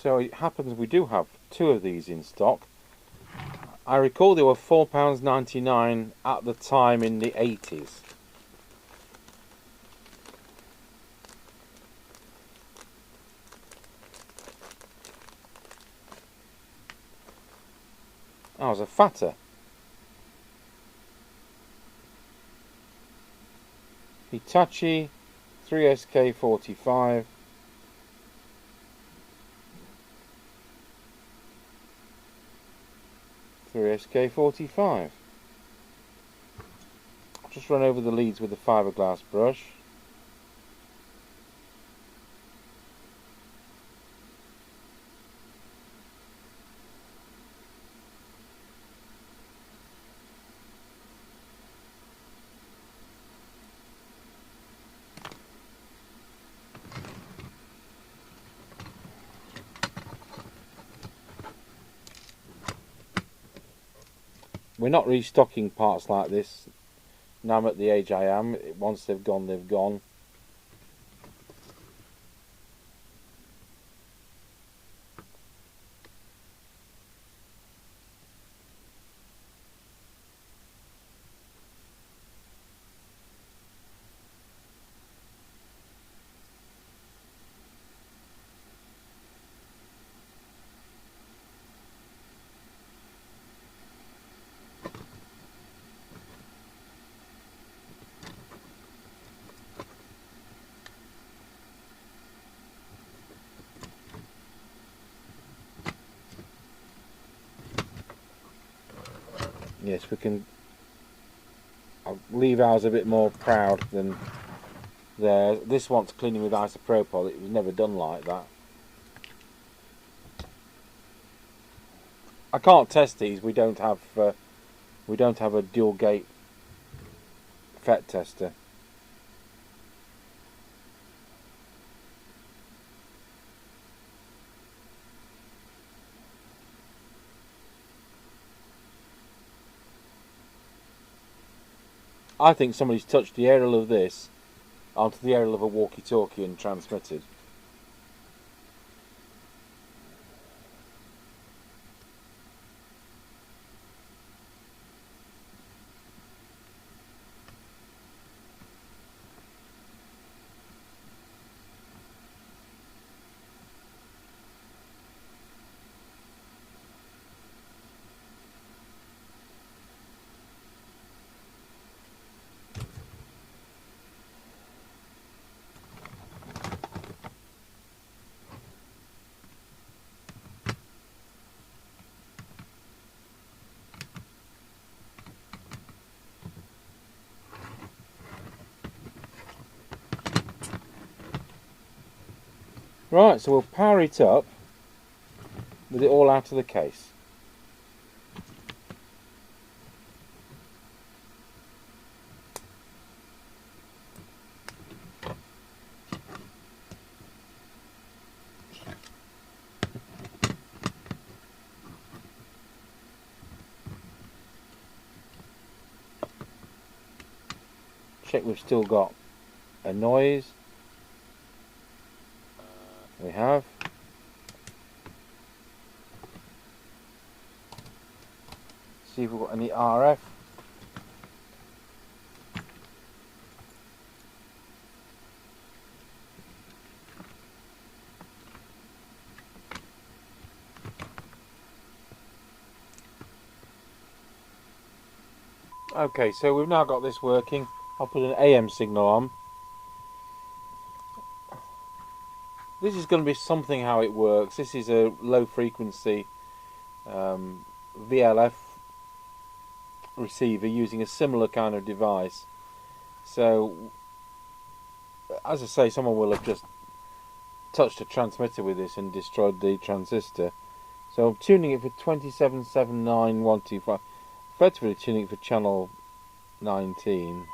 So it happens we do have two of these in stock. I recall they were £4.99 at the time in the 80s. That was a fatter. Hitachi 3SK45. SK45. I'll just run over the leads with the fiberglass brush. We're not restocking parts like this. Now I'm at the age I am. Once they've gone, they've gone. Yes, we can. I'll leave ours a bit more proud than theirs. This one's cleaning with isopropyl. It was never done like that. I can't test these. We don't have a dual gate FET tester. I think somebody's touched the aerial of this onto the aerial of a walkie-talkie and transmitted. Right, so we'll power it up with it all out of the case. Check we've still got a noise. We have. See if we've got any RF. Okay, so we've now got this working. I'll put an AM signal on. This is going to be something how it works. This is a low frequency VLF receiver using a similar kind of device. So, as I say, someone will have just touched a transmitter with this and destroyed the transistor. So I'm tuning it for 2779125, effectively tuning it for channel 19.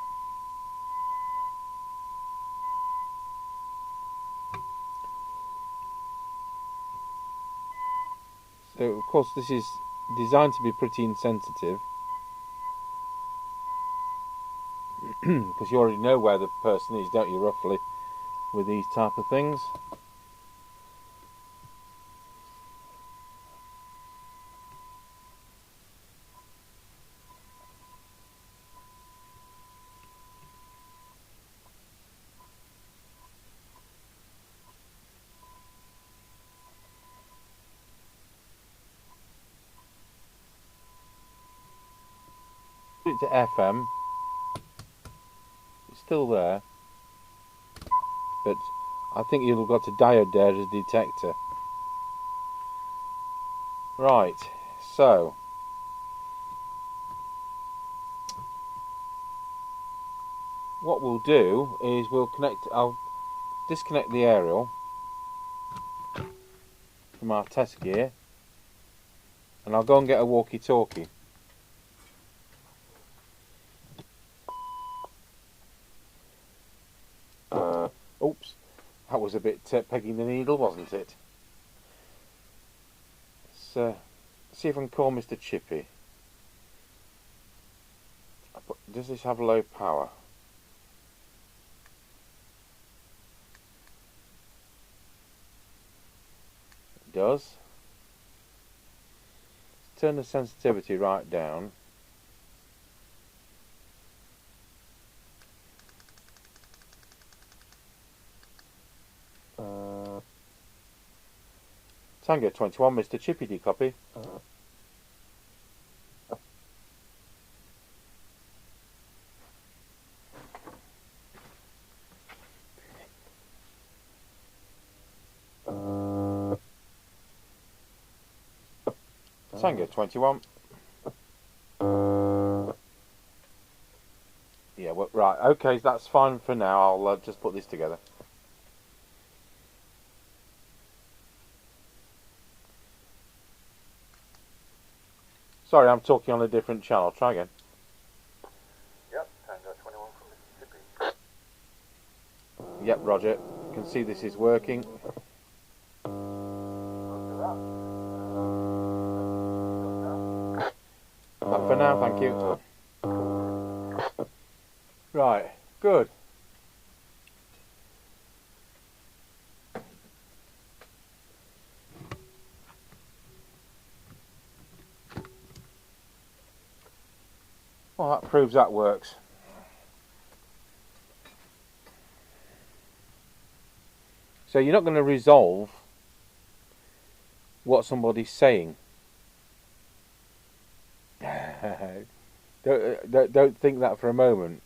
So of course this is designed to be pretty insensitive, because you already know where the person is, don't you, roughly, with these type of things. it to FM. It's still there, but I think you've got a diode there as a detector. Right, so what we'll do is I'll disconnect the aerial from our test gear, and I'll go and get a walkie-talkie. Oops, that was a bit pegging the needle, wasn't it? Let's see if I can call Mr. Chippy. Does this have low power? It does. Let's turn the sensitivity right down. Tango 21, Mr. Chippy, do you copy? Tango 21. Yeah, well, right, okay, that's fine for now. I'll just put this together. Sorry, I'm talking on a different channel. Try again. Yep, Tango 21 from Mississippi. Yep, Roger. You can see this is working. Not for now, thank you. Right, good. Well, that proves that works. So you're not going to resolve what somebody's saying. Don't think that for a moment,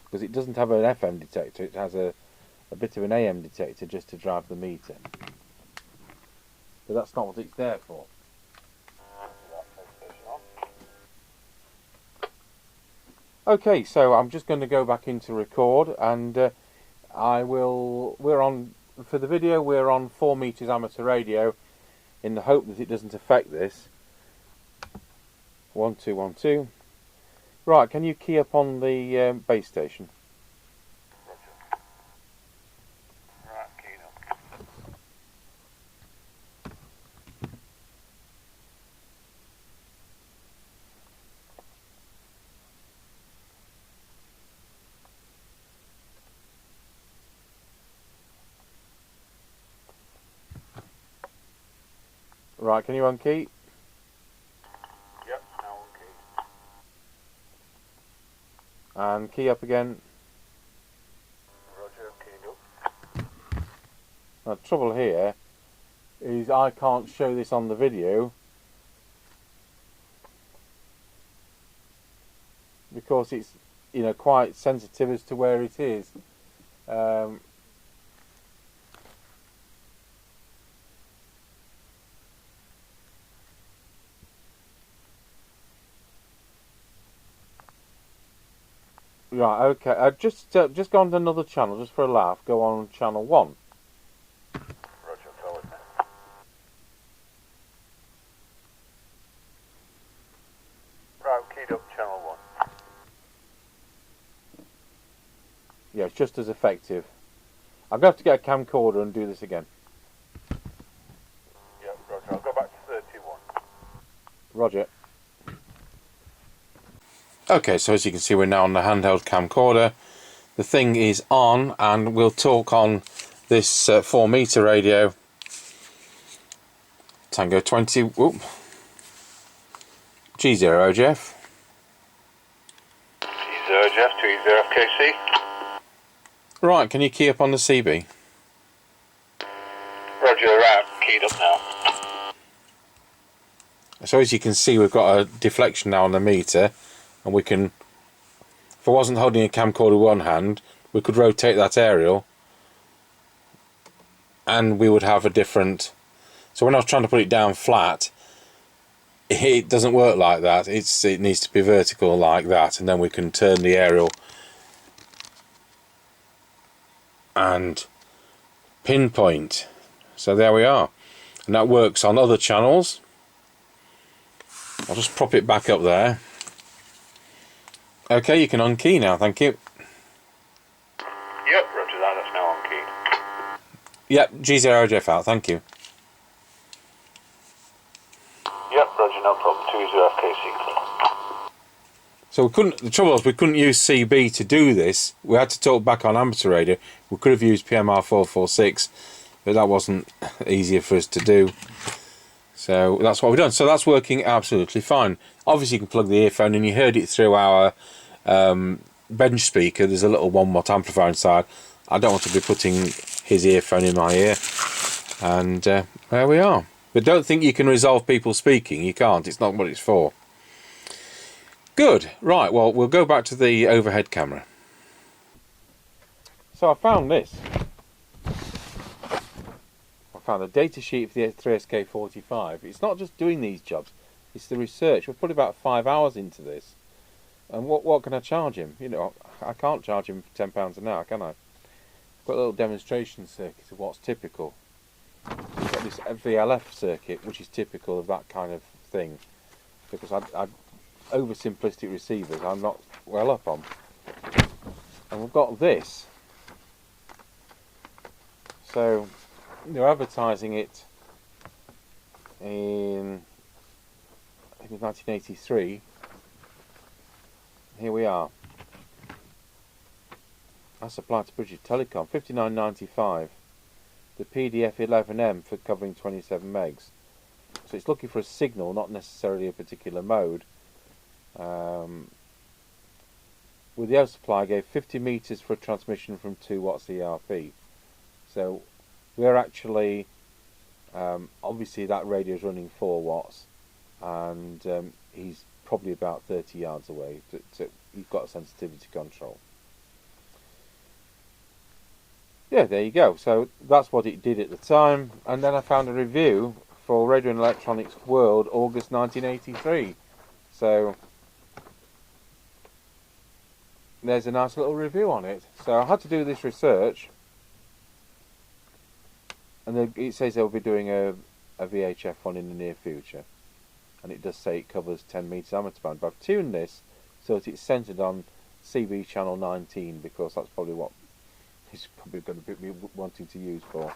because it doesn't have an FM detector. It has a bit of an AM detector just to drive the meter. But that's not what it's there for. Okay, so I'm just going to go back into record, and we're on, for the video, we're on 4 meters amateur radio, in the hope that it doesn't affect this. 1 2 1 2. Right, can you key up on the base station? Right, keyed up. Right, can you unkey? Yep, now unkeyed. And key up again. Roger, keyed up. Now, the trouble here is I can't show this on the video because it's, you know, quite sensitive as to where it is. Right, okay. Just go on to another channel, just for a laugh. Go on channel 1. Roger, forward now. Right, keyed up channel 1. Yeah, it's just as effective. I'm going to have to get a camcorder and do this again. Yep, Roger, I'll go back to 31. Roger. Okay, so as you can see, we're now on the handheld camcorder. The thing is on, and we'll talk on this 4 meter radio. Tango 20. Whoop. G0 Jeff. G0 Jeff, 20 FKC. Right, can you key up on the CB? Roger, right, keyed up now. So as you can see, we've got a deflection now on the meter, and we can, if I wasn't holding a camcorder with one hand, we could rotate that aerial and we would have a different. So when I was trying to put it down flat, it doesn't work like that. It needs to be vertical like that, and then we can turn the aerial and pinpoint. So there we are, and that works on other channels. I'll just prop it back up there. Okay, you can unkey now, thank you. Yep, roger that, that's now on key. Yep, G0JF out, thank you. Yep, roger, no problem. 20FKC clear. So we couldn't, the trouble was we couldn't use CB to do this. We had to talk back on amateur radio. We could have used PMR 446, but that wasn't easier for us to do. So that's what we've done. So that's working absolutely fine. Obviously you can plug the earphone in. You heard it through our bench speaker. There's a little 1 watt amplifier inside. I don't want to be putting his earphone in my ear. And there we are. But don't think you can resolve people speaking. You can't. It's not what it's for. Good. Right, well, we'll go back to the overhead camera. So I found this. I found a data sheet for the 3SK45. It's not just doing these jobs, it's the research. We've put about 5 hours into this. And what can I charge him? You know, I can't charge him for £10 an hour, can I? Got a little demonstration circuit of what's typical. We've got this VLF circuit, which is typical of that kind of thing. Because I oversimplistic receivers I'm not well up on. And we've got this. So they're advertising it in, I think it was 1983. Here we are. I supplied to British Telecom, £59.95. The PDF11M for covering 27 megs. So it's looking for a signal, not necessarily a particular mode. With the other supply, I gave 50 meters for a transmission from 2 watts ERP. So we're actually, obviously that radio is running 4 watts, and he's probably about 30 yards away. So you've got a sensitivity control. Yeah, there you go. So that's what it did at the time, and then I found a review for Radio and Electronics World, August 1983. So there's a nice little review on it. So I had to do this research, and it says they'll be doing a VHF one in the near future, and it does say it covers 10 meters amateur band. But I've tuned this so that it's centered on CB channel 19, because that's probably what he's probably going to be wanting to use for.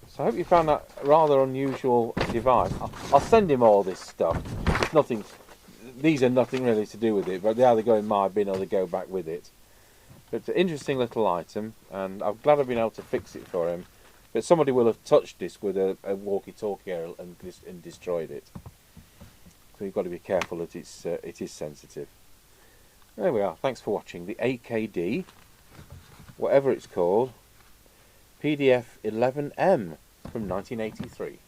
So I hope you found that rather unusual device. I'll send him all this stuff. It's nothing. These are nothing really to do with it, but they either go in my bin or they go back with it. But it's an interesting little item, and I'm glad I've been able to fix it for him. But somebody will have touched this with a walkie-talkie and destroyed it. So you've got to be careful that it is sensitive. There we are. Thanks for watching the AKD, whatever it's called, PDF11M from 1983.